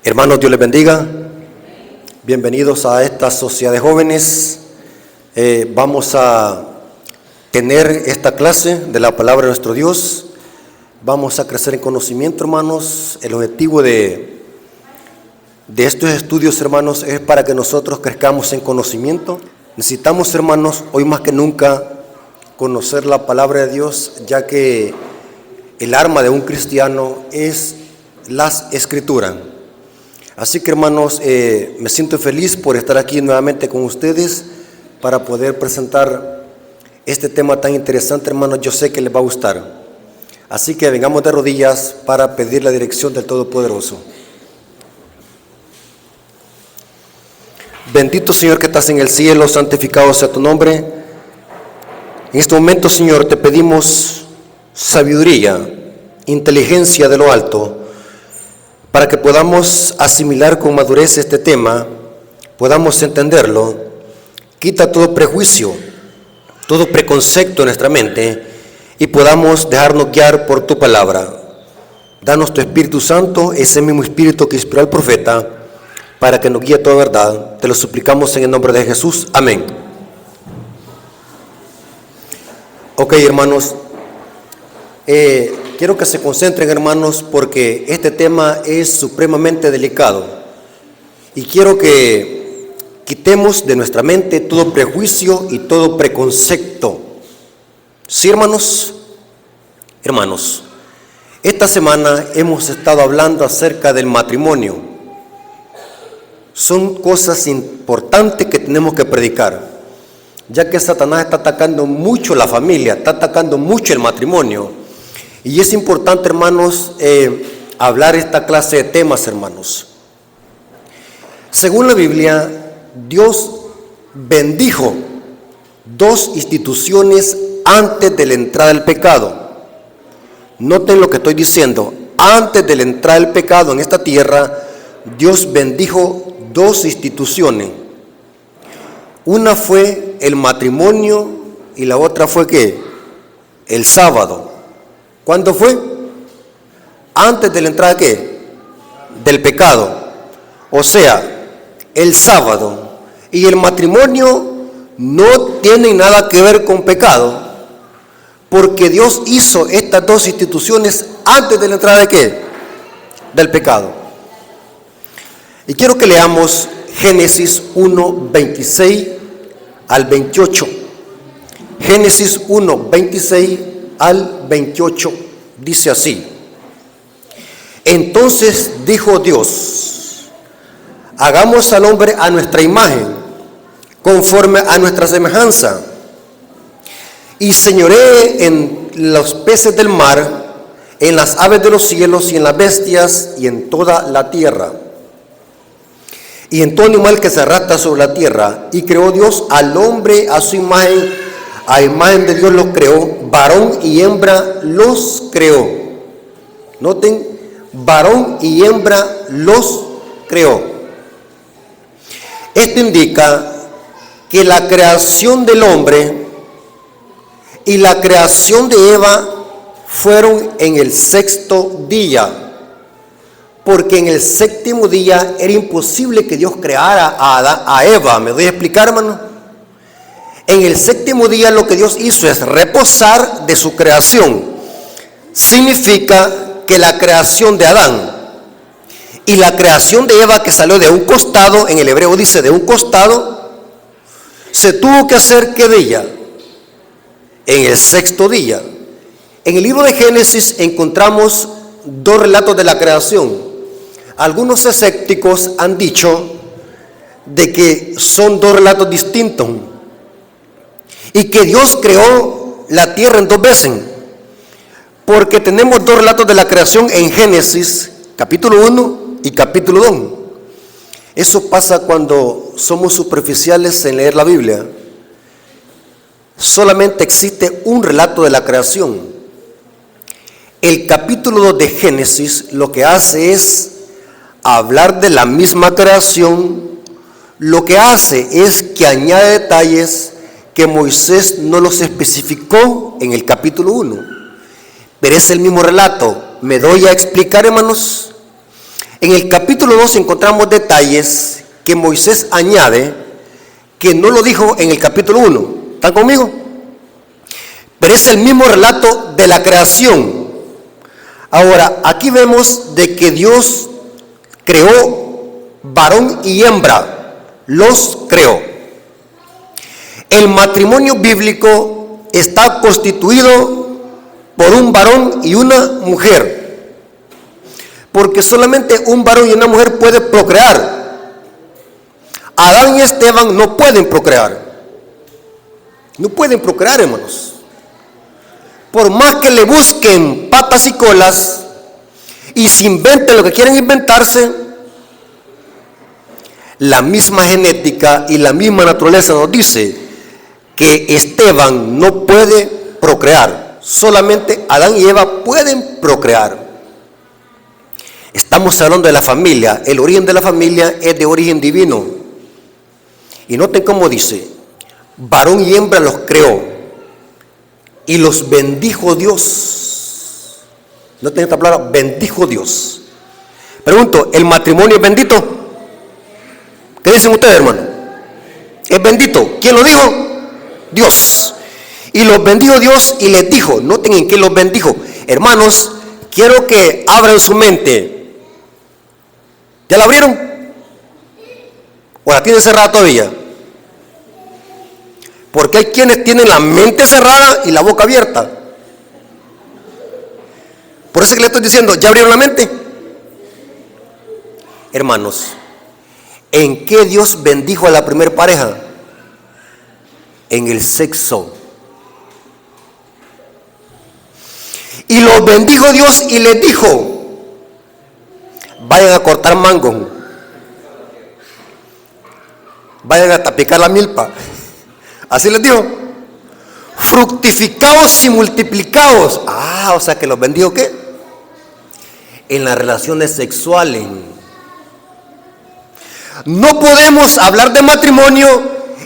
Hermanos, Dios les bendiga. Bienvenidos a esta sociedad de jóvenes. Vamos a tener esta clase de la palabra de nuestro Dios. Vamos a crecer en conocimiento, hermanos. El objetivo de estos estudios, hermanos, es para que nosotros crezcamos en conocimiento. Necesitamos, hermanos, hoy más que nunca conocer la palabra de Dios, ya que el arma de un cristiano es las Escrituras. Así que, hermanos, me siento feliz por estar aquí nuevamente con ustedes para poder presentar este tema tan interesante, hermanos. Yo sé que les va a gustar. Así que vengamos de rodillas para pedir la dirección del Todopoderoso. Bendito Señor que estás en el cielo, santificado sea tu nombre. En este momento, Señor, te pedimos sabiduría, inteligencia de lo alto, para que podamos asimilar con madurez este tema, podamos entenderlo. Quita todo prejuicio, todo preconcepto en nuestra mente y podamos dejarnos guiar por tu palabra. Danos tu Espíritu Santo, ese mismo Espíritu que inspiró al profeta, para que nos guíe a toda verdad. Te lo suplicamos en el nombre de Jesús. Amén. Ok, hermanos. Quiero que se concentren, hermanos, porque este tema es supremamente delicado y quiero que quitemos de nuestra mente todo prejuicio y todo preconcepto. ¿Sí, hermanos? Hermanos, esta semana hemos estado hablando acerca del matrimonio. Son cosas importantes que tenemos que predicar, ya que Satanás está atacando mucho la familia, está atacando mucho el matrimonio. Y es importante, hermanos, hablar esta clase de temas, hermanos. Según la Biblia, Dios bendijo dos instituciones antes de la entrada del pecado. Noten lo que estoy diciendo. Antes de la entrada del pecado en esta tierra, Dios bendijo dos instituciones. Una fue el matrimonio y la otra fue ¿qué? El sábado. ¿Cuándo fue? Antes de la entrada ¿qué? Del pecado. O sea, el sábado y el matrimonio no tienen nada que ver con pecado, porque Dios hizo estas dos instituciones antes de la entrada ¿de qué? Del pecado. Y quiero que leamos Génesis 1, 26 al 28. Génesis 1, 26 al 28, dice así: Entonces dijo Dios: hagamos al hombre a nuestra imagen, conforme a nuestra semejanza, y señoree en los peces del mar, en las aves de los cielos, y en las bestias, y en toda la tierra, y en todo animal que se arrastra sobre la tierra. Y creó Dios al hombre a su imagen, a imagen de Dios los creó, varón y hembra los creó. Noten, varón y hembra los creó. Esto indica que la creación del hombre y la creación de Eva fueron en el sexto día, porque en el séptimo día era imposible que Dios creara a Eva. ¿Me doy a explicar, hermano? En el séptimo día lo que Dios hizo es reposar de su creación. Significa que la creación de Adán y la creación de Eva, que salió de un costado, en el hebreo dice de un costado, se tuvo que hacer ¿qué día? En el sexto día. En el libro de Génesis encontramos dos relatos de la creación. Algunos escépticos han dicho de que son dos relatos distintos y que Dios creó la tierra en dos veces, porque tenemos dos relatos de la creación en Génesis, capítulo 1 y capítulo 2. Eso pasa cuando somos superficiales en leer la Biblia. Solamente existe un relato de la creación. El capítulo 2 de Génesis lo que hace es hablar de la misma creación. Lo que hace es que añade detalles que Moisés no los especificó en el capítulo 1, pero es el mismo relato. ¿Me doy a explicar, hermanos? En el capítulo 2 encontramos detalles que Moisés añade que no lo dijo en el capítulo 1. ¿Están conmigo? Pero es el mismo relato de la creación. Ahora, aquí vemos de que Dios creó varón y hembra, los creó. El matrimonio bíblico está constituido por un varón y una mujer, porque solamente un varón y una mujer pueden procrear. Adán y Esteban no pueden procrear. No pueden procrear, hermanos. Por más que le busquen patas y colas y se inventen lo que quieren inventarse, la misma genética y la misma naturaleza nos dice que Esteban no puede procrear. Solamente Adán y Eva pueden procrear. Estamos hablando de la familia. El origen de la familia es de origen divino. Y noten cómo dice: varón y hembra los creó y los bendijo Dios. Noten esta palabra, bendijo Dios. Pregunto, ¿el matrimonio es bendito? ¿Qué dicen ustedes, hermano? ¿Es bendito? ¿Quién lo dijo? Dios. Y los bendijo Dios y les dijo. Noten en qué los bendijo. Hermanos, quiero que abran su mente. ¿Ya la abrieron? ¿O la tienen cerrada todavía? Porque hay quienes tienen la mente cerrada y la boca abierta. Por eso que le estoy diciendo, ¿ya abrieron la mente? Hermanos, ¿en qué Dios bendijo a la primera pareja? En el sexo. Y los bendijo Dios y les dijo: vayan a cortar mango, vayan a tapicar la milpa. Así les dijo: fructificaos y multiplicaos. O sea que los bendijo ¿qué? En las relaciones sexuales. No podemos hablar de matrimonio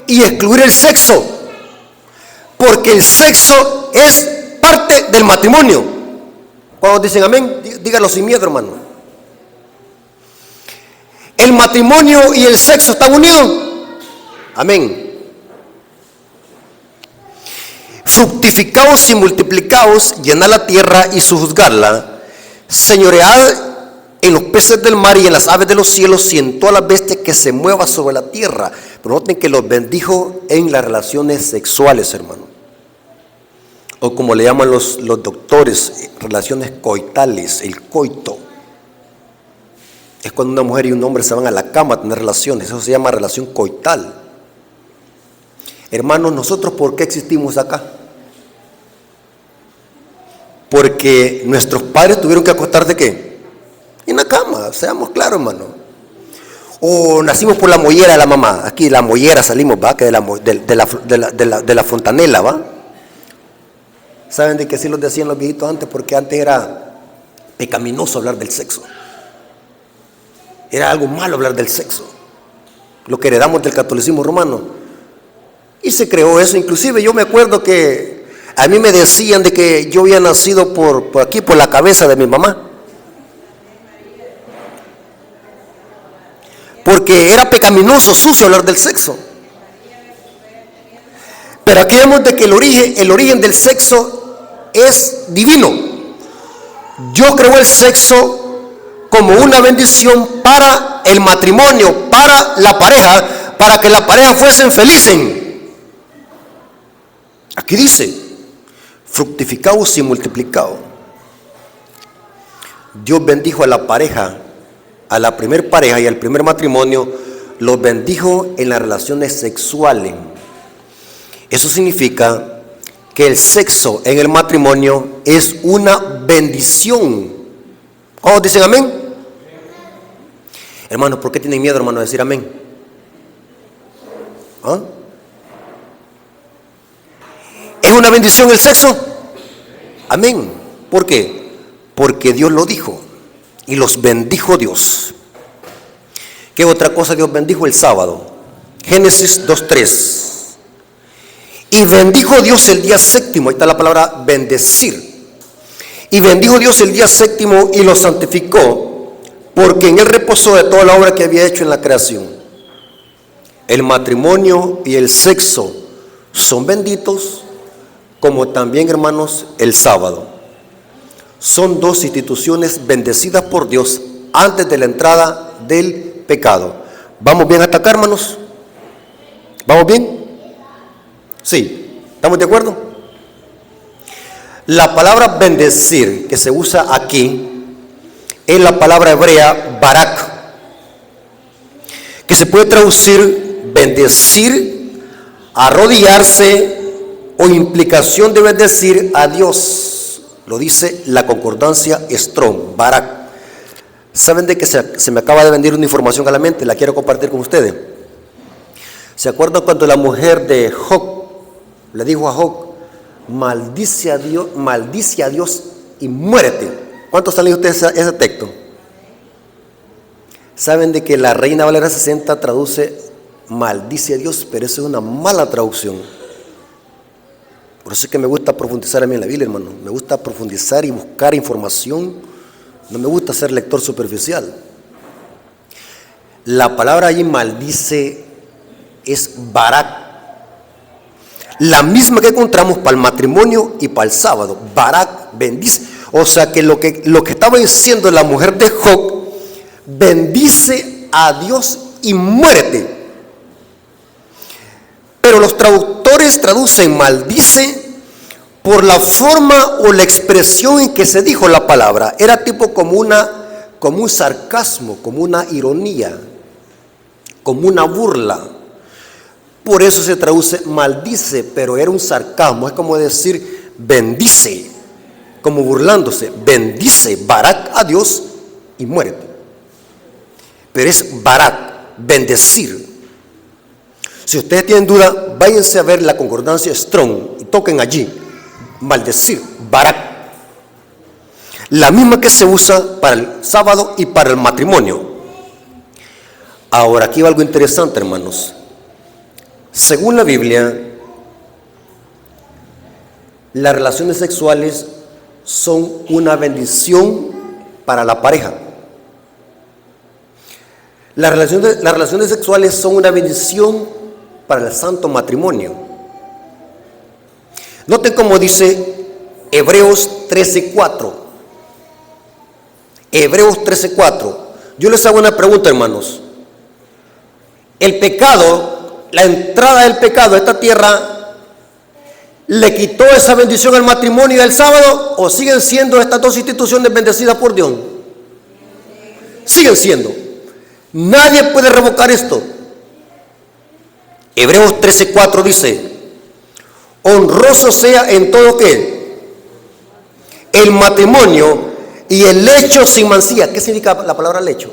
y excluir el sexo, porque el sexo es parte del matrimonio. Cuando dicen amén, díganlo sin miedo, hermano. El matrimonio y el sexo están unidos. Amén. Fructificaos y multiplicaos, llenad la tierra y sojuzgadla, señoread en los peces del mar y en las aves de los cielos y en todas las bestias que se muevan sobre la tierra. Pero noten que los bendijo en las relaciones sexuales, hermano. O como le llaman los doctores, relaciones coitales, el coito. Es cuando una mujer y un hombre se van a la cama a tener relaciones. Eso se llama relación coital. Hermanos, nosotros ¿por qué existimos acá? Porque nuestros padres tuvieron que acostar ¿de qué? En la cama, seamos claros, hermano. O nacimos por la mollera de la mamá. Aquí la mollera salimos, ¿va? Que de la fontanela, ¿va? ¿Saben de qué así lo decían los viejitos antes? Porque antes era pecaminoso hablar del sexo. Era algo malo hablar del sexo. Lo que heredamos del catolicismo romano. Y se creó eso. Inclusive yo me acuerdo que a mí me decían de que yo había nacido por aquí, por la cabeza de mi mamá. Porque era pecaminoso, sucio hablar del sexo. Pero aquí vemos de que el origen del sexo es divino. Dios creó el sexo como una bendición para el matrimonio, para la pareja, para que la pareja fuesen felices. Aquí dice: fructificaos y multiplicaos. Dios bendijo a la pareja, a la primer pareja y al primer matrimonio, los bendijo en las relaciones sexuales. Eso significa que el sexo en el matrimonio es una bendición. ¿Cómo dicen amén? Hermanos, ¿por qué tienen miedo, hermanos, de decir amén? ¿Ah? ¿Es una bendición el sexo? Amén. ¿Por qué? Porque Dios lo dijo y los bendijo Dios. ¿Qué otra cosa Dios bendijo el sábado? Génesis 2:3. Y bendijo Dios el día séptimo. Ahí está la palabra bendecir. Y bendijo Dios el día séptimo y lo santificó, porque en él reposó de toda la obra que había hecho en la creación. El matrimonio y el sexo son benditos, como también, hermanos, el sábado. Son dos instituciones bendecidas por Dios antes de la entrada del pecado. ¿Vamos bien hasta acá, hermanos? ¿Vamos bien? Sí, ¿estamos de acuerdo? La palabra bendecir que se usa aquí es la palabra hebrea barak, que se puede traducir bendecir, arrodillarse o implicación de bendecir a Dios. Lo dice la concordancia Strong, barak. ¿Saben de que se me acaba de venir una información a la mente? La quiero compartir con ustedes. ¿Se acuerdan cuando la mujer de Job le dijo a Job, maldice a Dios y muérete? ¿Cuántos han leído ustedes ese texto? ¿Saben de que la Reina Valera 60 traduce maldice a Dios, pero eso es una mala traducción? Por eso es que me gusta profundizar a mí en la Biblia, hermano. Me gusta profundizar y buscar información. No me gusta ser lector superficial. La palabra allí maldice es barak, la misma que encontramos para el matrimonio y para el sábado. Barak, bendice. O sea que lo que estaba diciendo la mujer de Job, bendice a Dios y muérete. Pero los traductores traducen maldice por la forma o la expresión en que se dijo la palabra. Era tipo como un sarcasmo, como una ironía, como una burla. Por eso se traduce maldice, pero era un sarcasmo. Es como decir bendice, como burlándose. Bendice, barak a Dios y muérete. Pero es barak, bendecir. Si ustedes tienen duda, váyanse a ver la concordancia Strong y toquen allí. Maldecir, barak. La misma que se usa para el sábado y para el matrimonio. Ahora, aquí va algo interesante, hermanos. Según la Biblia, las relaciones sexuales son una bendición para la pareja. Las relaciones sexuales son una bendición para el santo matrimonio. Noten cómo dice Hebreos 13:4. Hebreos 13:4. Yo les hago una pregunta, hermanos. El pecado, la entrada del pecado a esta tierra, ¿le quitó esa bendición al matrimonio y al sábado? ¿O siguen siendo estas dos instituciones bendecidas por Dios? Siguen siendo. Nadie puede revocar esto. Hebreos 13:4 dice: honroso sea en todo que el matrimonio y el lecho sin mancilla. ¿Qué significa la palabra lecho?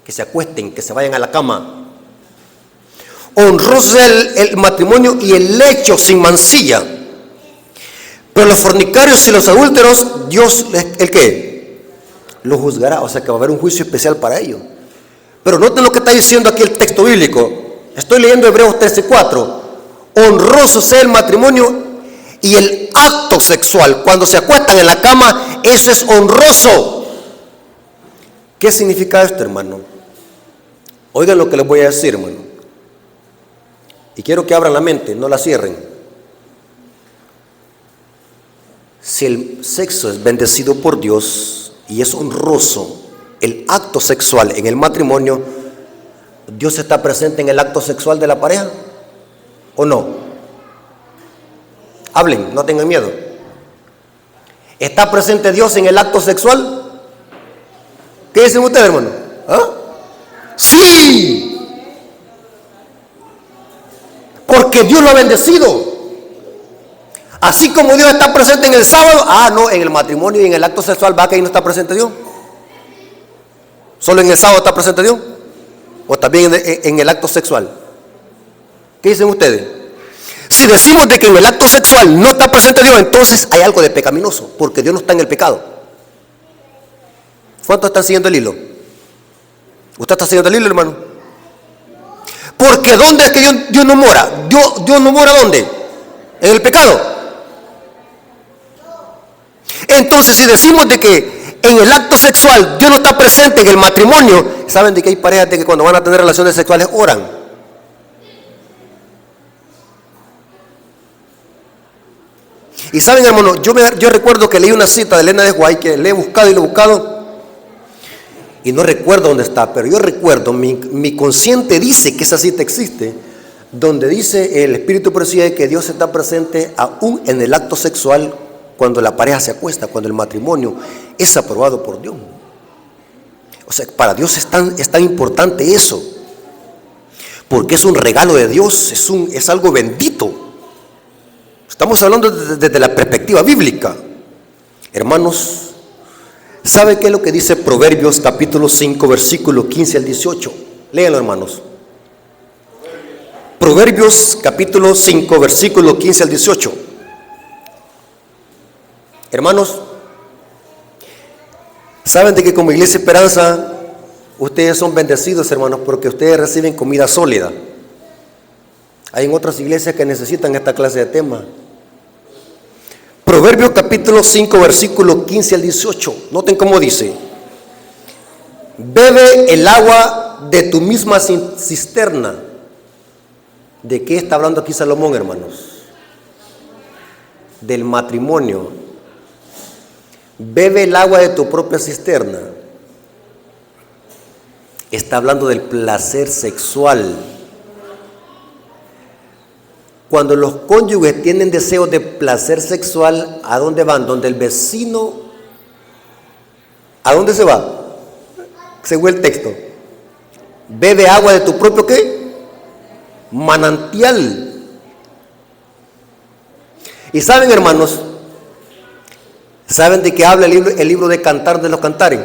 Que se acuesten, que se vayan a la cama. Honroso sea el matrimonio y el lecho sin mancilla. Pero los fornicarios y los adúlteros, Dios, ¿el qué? Los juzgará. O sea que va a haber un juicio especial para ellos. Pero noten lo que está diciendo aquí el texto bíblico. Estoy leyendo Hebreos 13:4. Honroso sea el matrimonio y el acto sexual. Cuando se acuestan en la cama, eso es honroso. ¿Qué significa esto, hermano? Oigan lo que les voy a decir, hermano. Y quiero que abran la mente, no la cierren. Si el sexo es bendecido por Dios y es honroso, el acto sexual en el matrimonio, ¿Dios está presente en el acto sexual de la pareja o no? Hablen, no tengan miedo. ¿Está presente Dios en el acto sexual? ¿Qué dicen ustedes, hermano? ¿Ah? ¡Sí! Porque Dios lo ha bendecido. Así como Dios está presente en el sábado, no, en el matrimonio y en el acto sexual, ¿va que ahí no está presente Dios? ¿Solo en el sábado está presente Dios? ¿O también en el acto sexual? ¿Qué dicen ustedes? Si decimos de que en el acto sexual no está presente Dios, entonces hay algo de pecaminoso, porque Dios no está en el pecado. ¿Cuántos están siguiendo el hilo? ¿Usted está siguiendo el hilo, hermano? Porque ¿dónde es que Dios no mora? ¿Dios no mora dónde? En el pecado. Entonces, si decimos de que en el acto sexual Dios no está presente en el matrimonio, ¿saben de que hay parejas de que cuando van a tener relaciones sexuales oran? Y saben, hermano, yo recuerdo que leí una cita de Elena de White, que le he buscado y le he buscado y no recuerdo dónde está, pero yo recuerdo, mi consciente dice que esa cita existe, donde dice el Espíritu preside que Dios está presente aún en el acto sexual cuando la pareja se acuesta, cuando el matrimonio es aprobado por Dios. O sea, para Dios es tan importante eso, porque es un regalo de Dios, es algo bendito. Estamos hablando desde la perspectiva bíblica. Hermanos, ¿sabe qué es lo que dice Proverbios capítulo 5, versículo 15 al 18? Léanlo, hermanos. Proverbios capítulo 5, versículo 15 al 18. Hermanos, ¿saben de que como Iglesia Esperanza ustedes son bendecidos, hermanos, porque ustedes reciben comida sólida? Hay en otras iglesias que necesitan esta clase de tema. Proverbios capítulo 5, versículo 15 al 18. Noten cómo dice: bebe el agua de tu misma cisterna. ¿De qué está hablando aquí Salomón, hermanos? Del matrimonio. Bebe el agua de tu propia cisterna. Está hablando del placer sexual. Cuando los cónyuges tienen deseo de placer sexual, ¿a dónde van? Donde el vecino. ¿A dónde se va? Según el texto. Bebe agua de tu propio ¿qué? Manantial. Y saben, hermanos, ¿saben de qué habla el libro de Cantar de los Cantares?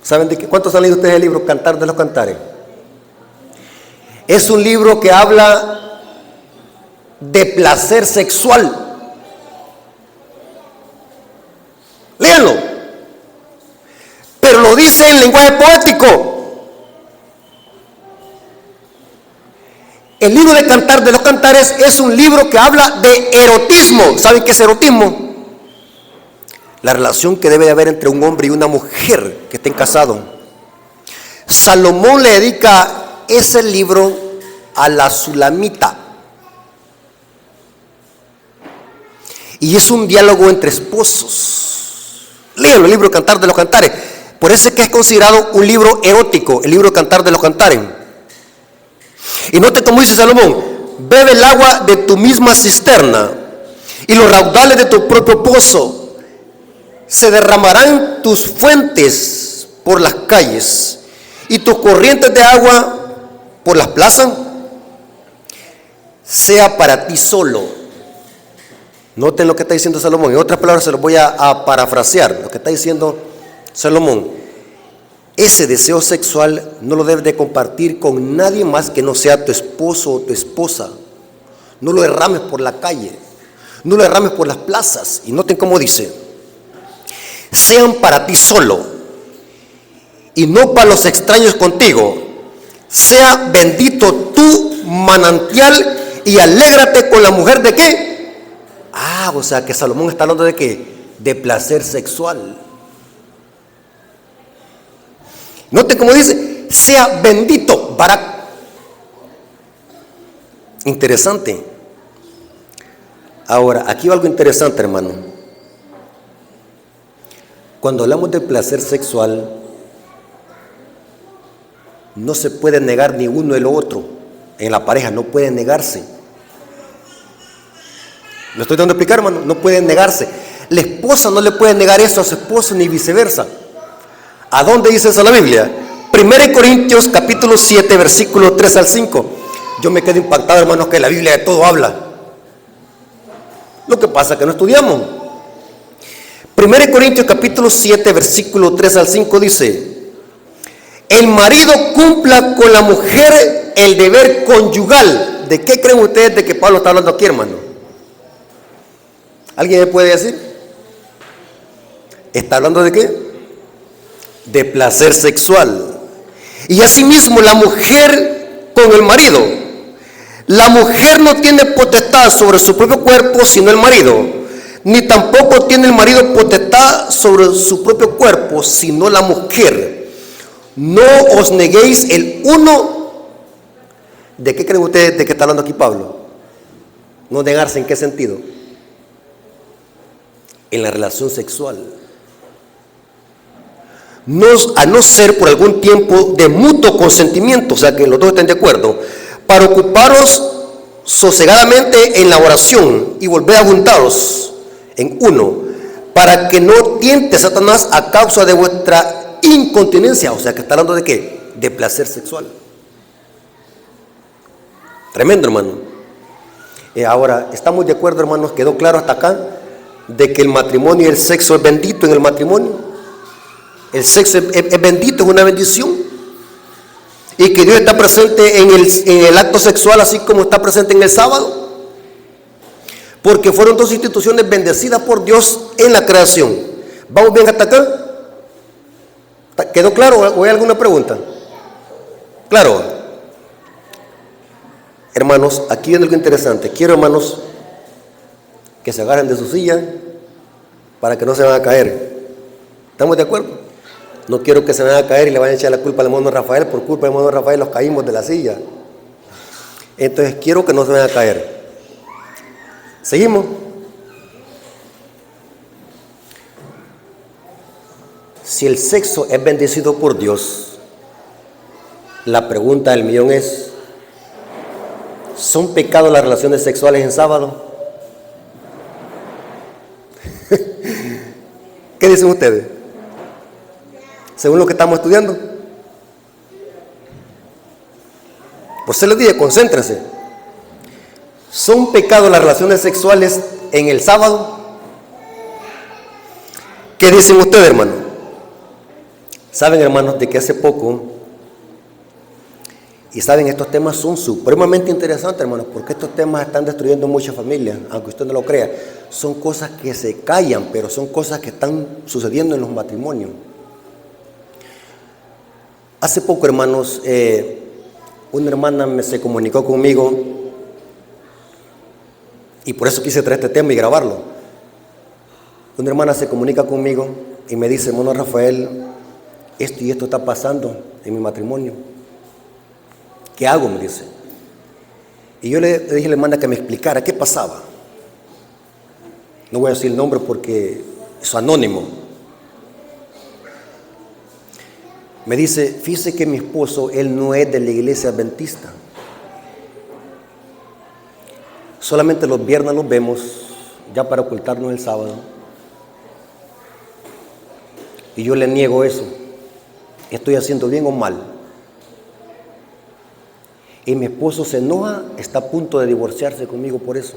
¿Saben de qué? ¿Cuántos han leído ustedes el libro Cantar de los Cantares? Es un libro que habla de placer sexual. Léanlo. Pero lo dice en lenguaje poético. El libro de Cantar de los Cantares es un libro que habla de erotismo. ¿Saben qué es erotismo? La relación que debe de haber entre un hombre y una mujer que estén casados. Salomón le dedica ese libro a la Sulamita. Y es un diálogo entre esposos. Léanlo, el libro Cantar de los Cantares. Por eso es que es considerado un libro erótico, el libro Cantar de los Cantares. Y note cómo dice Salomón: bebe el agua de tu misma cisterna y los raudales de tu propio pozo. Se derramarán tus fuentes por las calles y tus corrientes de agua por las plazas. Sea para ti solo. Noten lo que está diciendo Salomón. En otras palabras se los voy a parafrasear. Lo que está diciendo Salomón: ese deseo sexual no lo debes de compartir con nadie más que no sea tu esposo o tu esposa. No lo derrames por la calle, no lo derrames por las plazas. Y noten cómo dice: sean para ti solo y no para los extraños contigo. Sea bendito tu manantial y alégrate con la mujer de qué. O sea que Salomón está hablando de qué, de placer sexual. Note cómo dice: sea bendito, Barak. Interesante. Ahora, aquí va algo interesante, hermano. Cuando hablamos de placer sexual, no se puede negar ni uno el otro. En la pareja no puede negarse. ¿Me estoy dando a explicar, hermano? No puede negarse. La esposa no le puede negar eso a su esposo, ni viceversa. ¿A dónde dice eso la Biblia? 1 Corintios capítulo 7, versículo 3 al 5. Yo me quedo impactado, hermanos, que la Biblia de todo habla. Lo que pasa es que no estudiamos. 1 Corintios capítulo 7, versículo 3 al 5 dice: el marido cumpla con la mujer el deber conyugal. ¿De qué creen ustedes de que Pablo está hablando aquí, hermano? ¿Alguien me puede decir? ¿Está hablando de qué? De placer sexual. Y asimismo la mujer con el marido. La mujer no tiene potestad sobre su propio cuerpo sino el marido, Ni tampoco tiene el marido potestad sobre su propio cuerpo, sino la mujer. No os neguéis el uno. ¿De qué creen ustedes de que está hablando aquí Pablo? No negarse, ¿en qué sentido? En la relación sexual. A no ser por algún tiempo de mutuo consentimiento, o sea que los dos estén de acuerdo, para ocuparos sosegadamente en la oración y volver a juntaros en uno, para que no tiente Satanás a causa de vuestra incontinencia. O sea que está hablando de ¿qué? De placer sexual. Tremendo, hermano. Ahora, ¿estamos de acuerdo, hermanos? ¿Quedó claro hasta acá de que el matrimonio y el sexo es bendito en el matrimonio? El sexo es bendito, es una bendición. Y que Dios está presente en el acto sexual, así como está presente en el sábado. Porque fueron dos instituciones bendecidas por Dios en la creación. ¿Vamos bien hasta acá? ¿Quedó claro o hay alguna pregunta? Claro. Hermanos, aquí viene algo interesante. Quiero, hermanos, que se agarren de su silla para que no se van a caer. ¿Estamos de acuerdo? No quiero que se vayan a caer y le vayan a echar la culpa al hermano Rafael. Por culpa del hermano Rafael los caímos de la silla. Entonces quiero que no se vayan a caer. ¿Seguimos? Si el sexo es bendecido por Dios, la pregunta del millón es: ¿son pecados las relaciones sexuales en sábado? ¿Qué dicen ustedes? Según lo que estamos estudiando. Por eso les dije, concéntrense. ¿Son pecados las relaciones sexuales en el sábado? ¿Qué dicen ustedes, hermano? Saben, hermanos, de que hace poco, y saben, estos temas son supremamente interesantes, hermanos, porque estos temas están destruyendo muchas familias, aunque usted no lo crea. Son cosas que se callan, pero son cosas que están sucediendo en los matrimonios. Hace poco, hermanos, una hermana se comunicó conmigo, y por eso quise traer este tema y grabarlo. Una hermana se comunica conmigo y me dice: hermano Rafael, esto y esto está pasando en mi matrimonio. ¿Qué hago?, me dice. Y yo le dije a la hermana que me explicara qué pasaba. No voy a decir el nombre porque es anónimo. Me dice: fíjese que mi esposo, él no es de la iglesia adventista. Solamente los viernes los vemos, ya para ocultarnos el sábado. Y yo le niego eso. ¿Estoy haciendo bien o mal? Y mi esposo se enoja, está a punto de divorciarse conmigo por eso.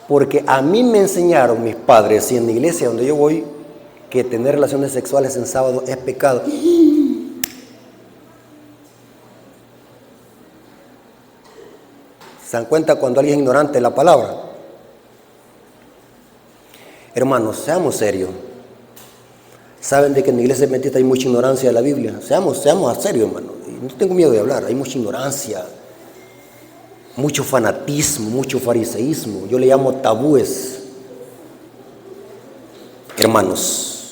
Porque a mí me enseñaron mis padres, y en la iglesia donde yo voy, que tener relaciones sexuales en sábado es pecado. ¿Se dan cuenta cuando alguien es ignorante de la palabra? Hermanos, seamos serios. Saben de que en la iglesia adventista hay mucha ignorancia de la Biblia. Seamos serios, hermanos. No tengo miedo de hablar. Hay mucha ignorancia, mucho fanatismo, mucho fariseísmo. Yo le llamo tabúes. Hermanos,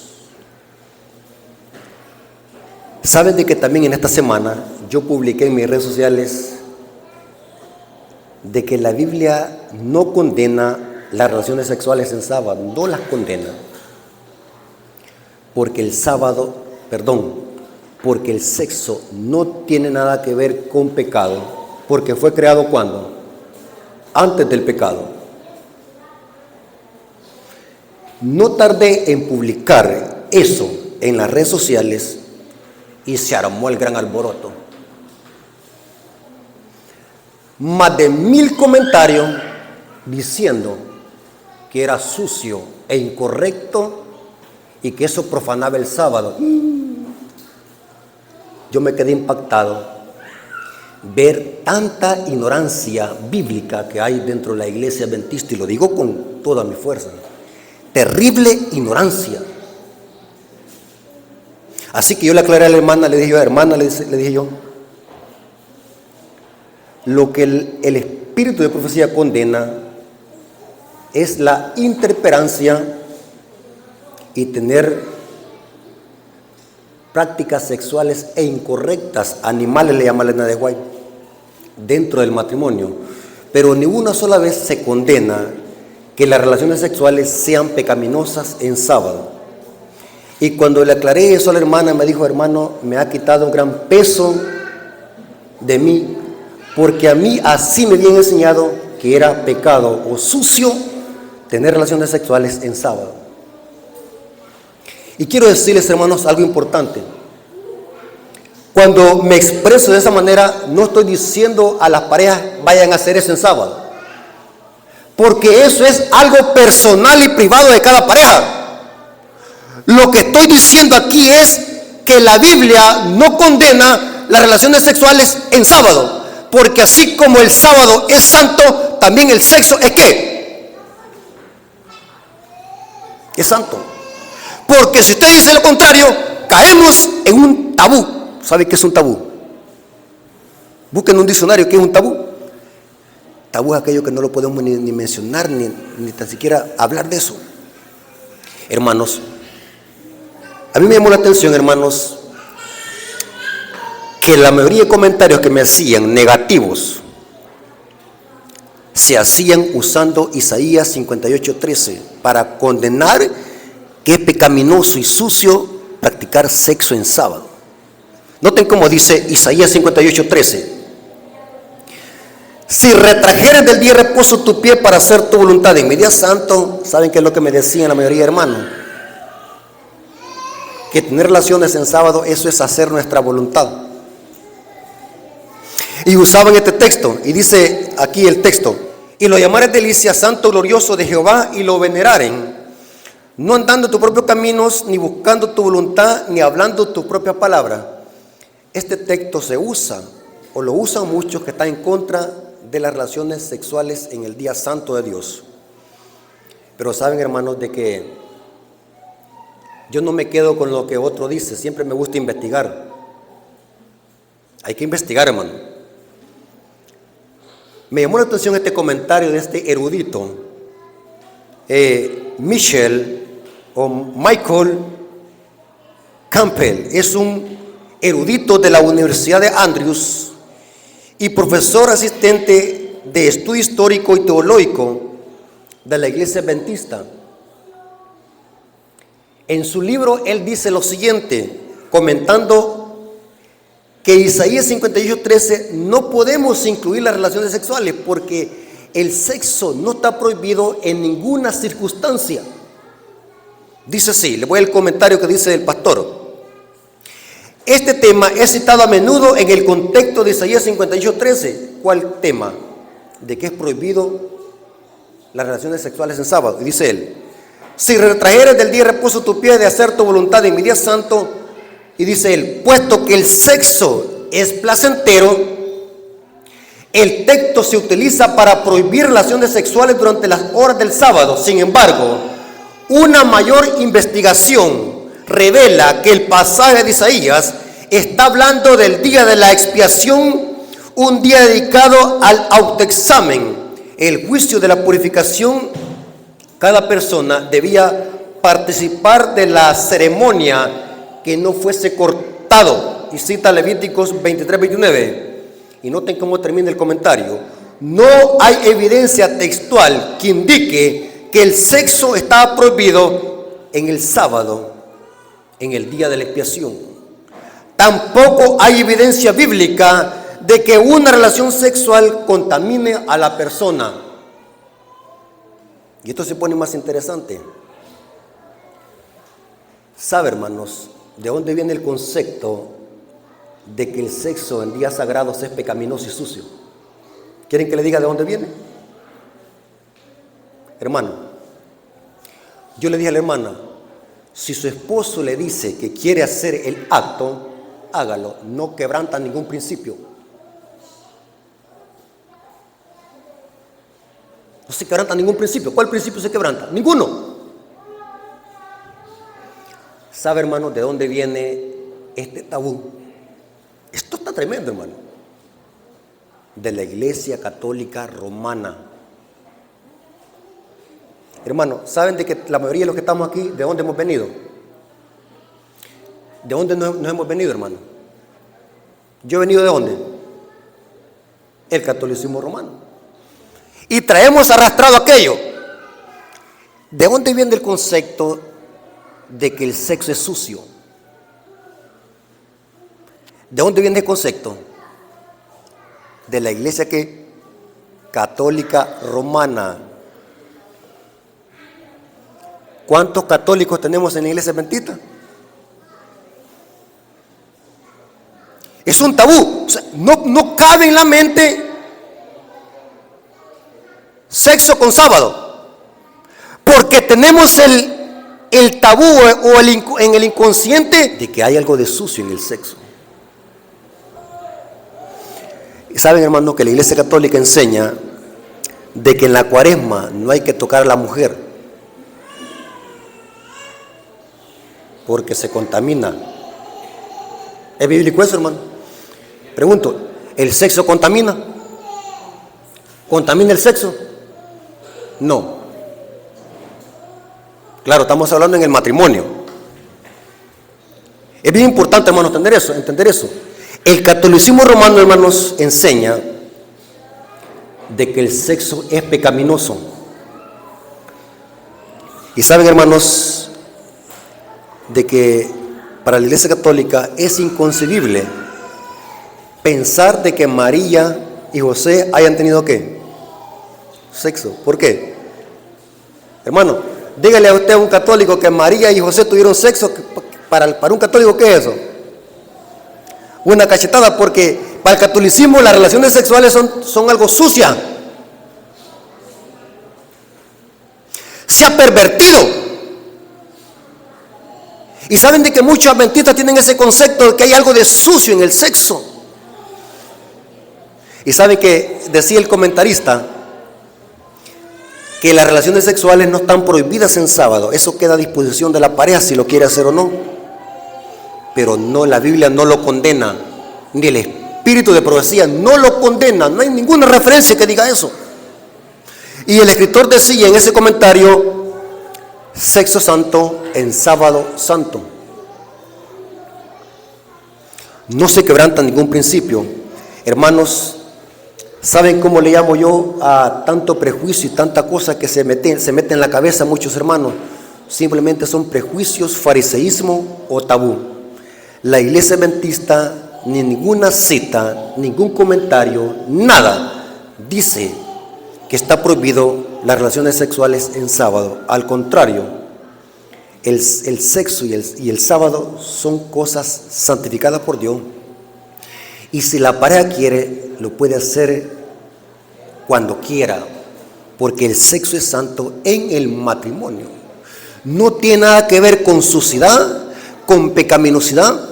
saben de que también en esta semana yo publiqué en mis redes sociales de que la Biblia no condena las relaciones sexuales en sábado, no las condena. Porque el sexo no tiene nada que ver con pecado, porque fue creado ¿cuándo? Antes del pecado. No tardé en publicar eso en las redes sociales y se armó el gran alboroto. Más de 1000 comentarios diciendo que era sucio e incorrecto y que eso profanaba el sábado. Yo me quedé impactado ver tanta ignorancia bíblica que hay dentro de la iglesia adventista, y lo digo con toda mi fuerza. Terrible ignorancia. Así que yo le aclaré a la hermana, le dije yo: hermana, le dije yo, lo que el espíritu de profecía condena es la intemperancia y tener prácticas sexuales e incorrectas, animales le llama Elena de White, dentro del matrimonio. Pero ni una sola vez se condena que las relaciones sexuales sean pecaminosas en sábado. Y cuando le aclaré eso a la hermana, me dijo: hermano, me ha quitado un gran peso de mí, porque a mí así me habían enseñado que era pecado o sucio tener relaciones sexuales en sábado. Y quiero decirles, hermanos, algo importante. Cuando me expreso de esa manera, no estoy diciendo a las parejas vayan a hacer eso en sábado, porque eso es algo personal y privado de cada pareja. Lo que estoy diciendo aquí es que la Biblia no condena las relaciones sexuales en sábado, porque así como el sábado es santo, también el sexo es ¿qué? Es santo. Porque si usted dice lo contrario, caemos en un tabú. ¿Sabe qué es un tabú? Busquen un diccionario. ¿Qué es un tabú? Tabú es aquello que no lo podemos ni mencionar, ni tan siquiera hablar de eso. Hermanos, a mí me llamó la atención, hermanos, que la mayoría de comentarios que me hacían negativos se hacían usando Isaías 58:13 para condenar que es pecaminoso y sucio practicar sexo en sábado. Noten cómo dice Isaías 58:13: si retrajeres del día de reposo tu pie para hacer tu voluntad en mi día santo. ¿Saben qué es lo que me decían la mayoría de hermanos? Que tener relaciones en sábado, eso es hacer nuestra voluntad. Y usaban este texto, y dice aquí el texto: y lo llamares delicia, santo glorioso de Jehová, y lo veneraren, no andando tus propios caminos, ni buscando tu voluntad, ni hablando tu propia palabra. Este texto se usa, o lo usan muchos que están en contra de las relaciones sexuales en el día santo de Dios. Pero saben, hermanos, de que yo no me quedo con lo que otro dice, siempre me gusta investigar. Hay que investigar, hermano. Me llamó la atención este comentario de este erudito, Michael Campbell. Es un erudito de la Universidad de Andrews y profesor asistente de estudio histórico y teológico de la Iglesia Adventista. En su libro él dice lo siguiente, comentando que Isaías 58:13 no podemos incluir las relaciones sexuales porque el sexo no está prohibido en ninguna circunstancia. Dice así, le voy al comentario que dice el pastor: este tema es citado a menudo en el contexto de Isaías 58:13. ¿Cuál tema? De que es prohibido las relaciones sexuales en sábado. Y dice él: si retrajeres del día de reposo tu pie de hacer tu voluntad en mi día santo. Y dice él: puesto que el sexo es placentero, el texto se utiliza para prohibir relaciones sexuales durante las horas del sábado. Sin embargo, una mayor investigación revela que el pasaje de Isaías está hablando del día de la expiación, un día dedicado al autoexamen, el juicio de la purificación. Cada persona debía participar de la ceremonia que no fuese cortado. Y cita Levíticos 23:29. Y noten cómo termina el comentario: no hay evidencia textual que indique que el sexo estaba prohibido en el sábado, en el día de la expiación. Tampoco hay evidencia bíblica de que una relación sexual contamine a la persona. Y esto se pone más interesante. ¿Sabe, hermanos, de dónde viene el concepto de que el sexo en días sagrados es pecaminoso y sucio? ¿Quieren que le diga de dónde viene? Hermano, yo le dije a la hermana: si su esposo le dice que quiere hacer el acto, hágalo, no quebranta ningún principio. No se quebranta ningún principio. ¿Cuál principio se quebranta? Ninguno. ¿Sabe, hermano, de dónde viene este tabú? Esto está tremendo, hermano. De la Iglesia Católica Romana. Hermano, ¿saben de que la mayoría de los que estamos aquí, de dónde hemos venido? ¿De dónde nos hemos venido, hermano? ¿Yo he venido de dónde? El catolicismo romano. Y traemos arrastrado aquello. ¿De dónde viene el concepto de que el sexo es sucio? ¿De dónde viene el concepto? De la iglesia que católica romana. ¿Cuántos católicos tenemos en la iglesia adventista? Es un tabú. O sea, no cabe en la mente sexo con sábado, porque tenemos el tabú o en el inconsciente de que hay algo de sucio en el sexo. Saben, hermanos, que la iglesia católica enseña de que en la cuaresma no hay que tocar a la mujer porque se contamina. ¿Es bíblico eso, hermano? Pregunto, ¿el sexo contamina? ¿Contamina el sexo? No. Claro, estamos hablando en el matrimonio. Es bien importante, hermanos, entender eso. El catolicismo romano, hermanos, enseña de que el sexo es pecaminoso. Y saben, hermanos, de que para la iglesia católica es inconcebible pensar de que María y José hayan tenido ¿qué? Sexo. ¿Por qué? Hermano, dígale a usted a un católico que María y José tuvieron sexo. Para un católico, ¿qué es eso? Una cachetada, porque para el catolicismo las relaciones sexuales son algo sucia. Se ha pervertido. Y saben de que muchos adventistas tienen ese concepto de que hay algo de sucio en el sexo. Y saben que decía el comentarista que las relaciones sexuales no están prohibidas en sábado. Eso queda a disposición de la pareja si lo quiere hacer o no. Pero no, la Biblia no lo condena, ni el espíritu de profecía no lo condena. No hay ninguna referencia que diga eso. Y el escritor decía en ese comentario: sexo santo en sábado santo. No se quebranta ningún principio. Hermanos, ¿saben cómo le llamo yo a tanto prejuicio y tanta cosa que se mete en la cabeza a muchos hermanos? Simplemente son prejuicios, fariseísmo o tabú. La iglesia adventista, ni ninguna cita, ningún comentario, nada dice que está prohibido las relaciones sexuales en sábado. Al contrario, el sexo y el sábado son cosas santificadas por Dios. Y si la pareja quiere, lo puede hacer cuando quiera, porque el sexo es santo en el matrimonio. No tiene nada que ver con suciedad, con pecaminosidad,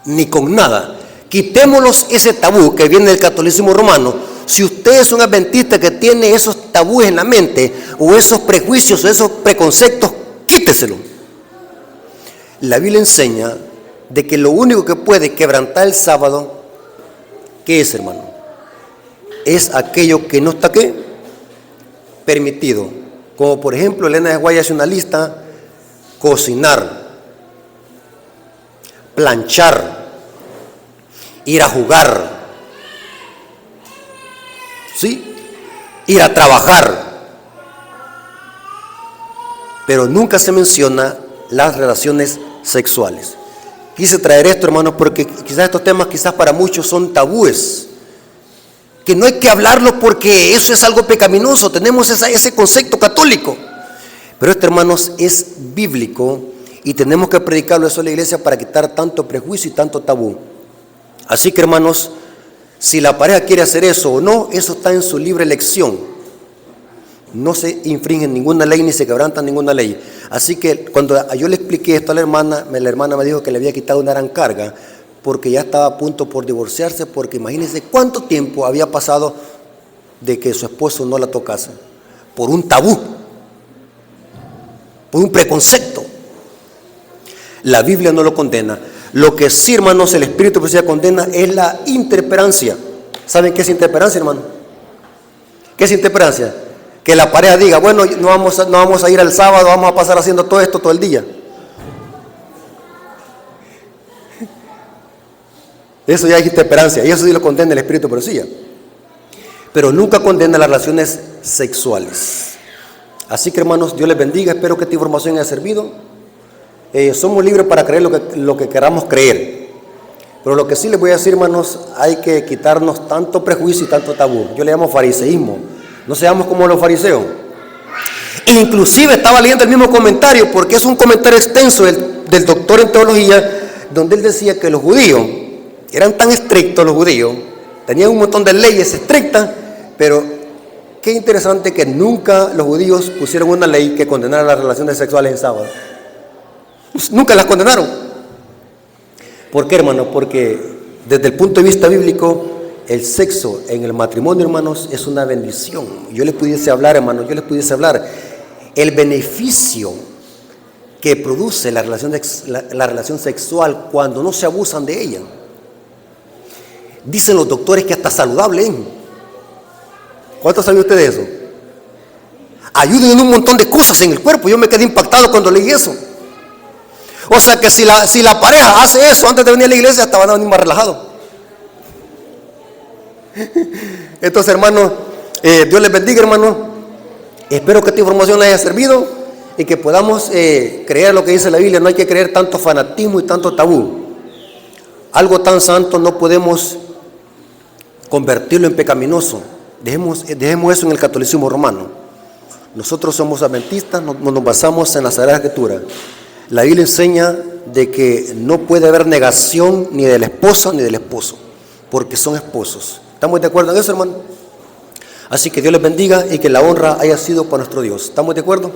ni con nada. Quitémonos ese tabú que viene del catolicismo romano. Si usted es un adventista que tiene esos tabúes en la mente, o esos prejuicios, o esos preconceptos, quíteselo. La Biblia enseña de que lo único que puede quebrantar el sábado, ¿qué es, hermano? Es aquello que no está ¿qué? Permitido. Como por ejemplo, Elena de Guaya hace una lista: cocinar, planchar, ir a jugar, ¿sí? Ir a trabajar. Pero nunca se menciona las relaciones sexuales. Quise traer esto, hermanos, porque quizás estos temas para muchos son tabúes, que no hay que hablarlo porque eso es algo pecaminoso. Tenemos ese concepto católico, pero esto, hermanos, es bíblico y tenemos que predicarlo eso en la iglesia para quitar tanto prejuicio y tanto tabú. Así que, hermanos, si la pareja quiere hacer eso o no, eso está en su libre elección. No se infringe ninguna ley ni se quebranta ninguna ley. Así que cuando yo le expliqué esto a la hermana me dijo que le había quitado una gran carga, porque ya estaba a punto por divorciarse, porque imagínense cuánto tiempo había pasado de que su esposo no la tocase, por un tabú, por un preconcepto. La Biblia no lo condena. Lo que sí, hermanos, el Espíritu de Profecía condena es la intemperancia. ¿Saben qué es intemperancia, hermano? ¿Qué es intemperancia? Que la pareja diga, bueno, no vamos a ir el sábado, vamos a pasar haciendo todo esto todo el día. Eso ya existe esperanza, y eso sí lo condena el Espíritu de profecía. Pero nunca condena las relaciones sexuales. Así que, hermanos, Dios les bendiga. Espero que esta información haya servido. Somos libres para creer lo que queramos creer. Pero lo que sí les voy a decir, hermanos, hay que quitarnos tanto prejuicio y tanto tabú. Yo le llamo fariseísmo. No seamos como los fariseos. Inclusive estaba leyendo el mismo comentario, porque es un comentario extenso del doctor en teología, donde él decía que los judíos eran tan estrictos, los judíos tenían un montón de leyes estrictas, pero qué interesante que nunca los judíos pusieron una ley que condenara las relaciones sexuales en sábado. Nunca las condenaron. ¿Por qué, hermano? Porque desde el punto de vista bíblico, el sexo en el matrimonio, hermanos, es una bendición. Yo les pudiese hablar, hermanos, el beneficio que produce la relación sexual cuando no se abusan de ella. Dicen los doctores que hasta saludable, ¿eh? ¿Cuánto sabe usted de eso? Ayudan en un montón de cosas en el cuerpo. Yo me quedé impactado cuando leí eso. O sea que si la pareja hace eso antes de venir a la iglesia, hasta van a venir más relajados. Entonces, hermanos, Dios les bendiga, hermanos. Espero que esta información les haya servido y que podamos creer lo que dice la Biblia. No hay que creer tanto fanatismo y tanto tabú. Algo tan santo no podemos convertirlo en pecaminoso. Dejemos eso en el catolicismo romano. Nosotros somos adventistas, nos basamos en la Sagrada Escritura. La Biblia enseña de que no puede haber negación ni de la esposa ni del esposo, porque son esposos. ¿Estamos de acuerdo en eso, hermano? Así que Dios les bendiga y que la honra haya sido para nuestro Dios. ¿Estamos de acuerdo?